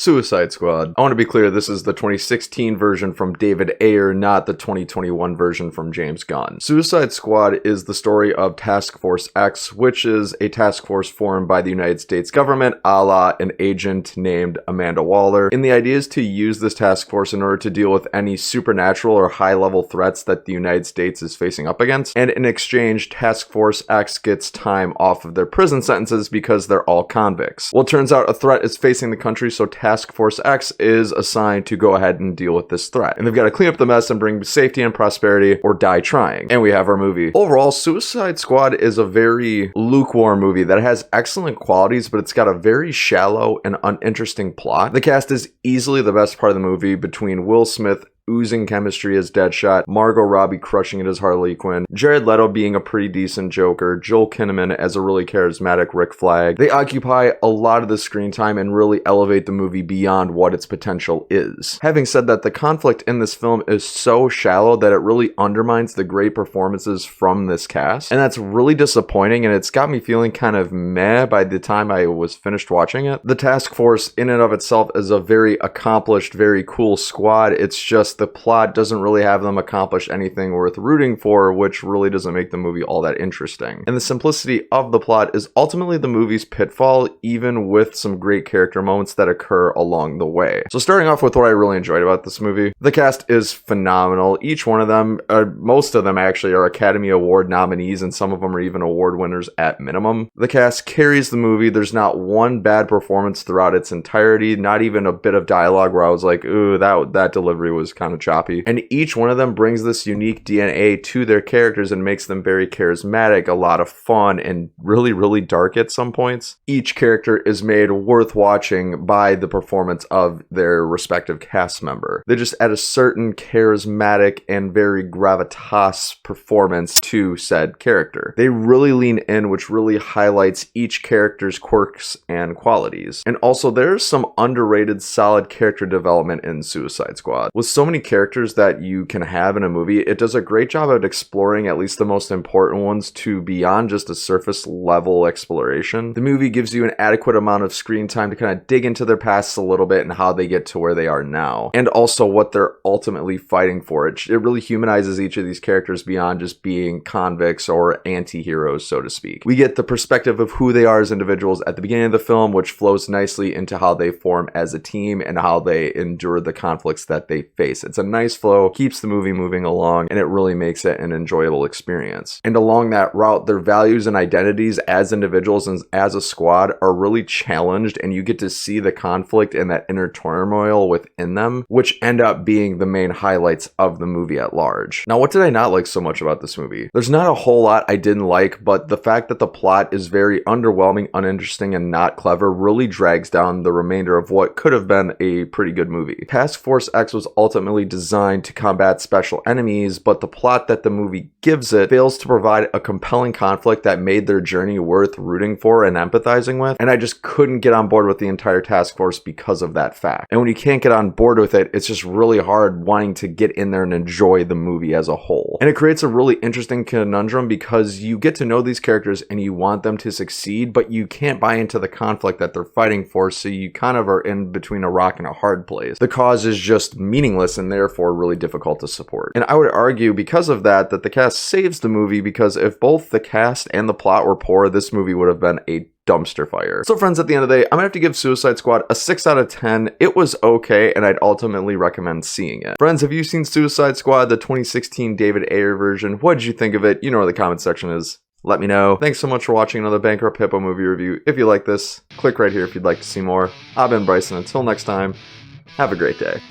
Suicide Squad. I want to be clear, this is the 2016 version from David Ayer, not the 2021 version from James Gunn. Suicide Squad is the story of Task Force X, which is a task force formed by the United States government, a la an agent named Amanda Waller. And the idea is to use this task force in order to deal with any supernatural or high-level threats that the United States is facing up against. And in exchange, Task Force X gets time off of their prison sentences because they're all convicts. Well, it turns out a threat is facing the country, so Task Force X is assigned to go ahead and deal with this threat. And they've got to clean up the mess and bring safety and prosperity or die trying. And we have our movie. Overall, Suicide Squad is a very lukewarm movie that has excellent qualities, but it's got a very shallow and uninteresting plot. The cast is easily the best part of the movie between Will Smith oozing chemistry as Deadshot, Margot Robbie crushing it as Harley Quinn, Jared Leto being a pretty decent Joker, Joel Kinnaman as a really charismatic Rick Flag. They occupy a lot of the screen time and really elevate the movie beyond what its potential is. Having said that, the conflict in this film is so shallow that it really undermines the great performances from this cast, and that's really disappointing, and it's got me feeling kind of meh by the time I was finished watching it. The task force in and of itself is a very accomplished, very cool squad. It's just the plot doesn't really have them accomplish anything worth rooting for, which really doesn't make the movie all that interesting. And the simplicity of the plot is ultimately the movie's pitfall, even with some great character moments that occur along the way. So starting off with what I really enjoyed about this movie, the cast is phenomenal. Each one of them, most of them actually, are Academy Award nominees, and some of them are even award winners at minimum. The cast carries the movie. There's not one bad performance throughout its entirety, not even a bit of dialogue where I was like, ooh, that delivery was kind of choppy. And each one of them brings this unique DNA to their characters and makes them very charismatic, a lot of fun, and really, really dark at some points. Each character is made worth watching by the performance of their respective cast member. They just add a certain charismatic and very gravitas performance to said character. They really lean in, which really highlights each character's quirks and qualities. And also, there's some underrated solid character development in Suicide Squad. With so many characters that you can have in a movie, it does a great job of exploring at least the most important ones to beyond just a surface level exploration. The movie gives you an adequate amount of screen time to kind of dig into their pasts a little bit and how they get to where they are now, and also what they're ultimately fighting for. It really humanizes each of these characters beyond just being convicts or anti-heroes, so to speak. We get the perspective of who they are as individuals at the beginning of the film, which flows nicely into how they form as a team and how they endure the conflicts that they face. It's a nice flow, keeps the movie moving along, and it really makes it an enjoyable experience. And along that route, their values and identities as individuals and as a squad are really challenged, and you get to see the conflict and that inner turmoil within them, which end up being the main highlights of the movie at large. Now, what did I not like so much about this movie? There's not a whole lot I didn't like, but the fact that the plot is very underwhelming, uninteresting, and not clever really drags down the remainder of what could have been a pretty good movie. Task Force X was ultimately designed to combat special enemies, but the plot that the movie gives it fails to provide a compelling conflict that made their journey worth rooting for and empathizing with, and I just couldn't get on board with the entire task force because of that fact. And when you can't get on board with it, it's just really hard wanting to get in there and enjoy the movie as a whole. And it creates a really interesting conundrum because you get to know these characters and you want them to succeed, but you can't buy into the conflict that they're fighting for, so you kind of are in between a rock and a hard place. The cause is just meaningless and therefore really difficult to support. And I would argue because of that the cast saves the movie, because if both the cast and the plot were poor, this movie would have been a dumpster fire. So friends, at the end of the day, I'm gonna have to give Suicide Squad a 6 out of 10. It was okay, and I'd ultimately recommend seeing it. Friends, have you seen Suicide Squad, the 2016 David Ayer version? What did you think of it? You know where the comment section is. Let me know. Thanks so much for watching another Bankrupt Hippo movie review. If you like this, click right here if you'd like to see more. I've been Bryson. Until next time, have a great day.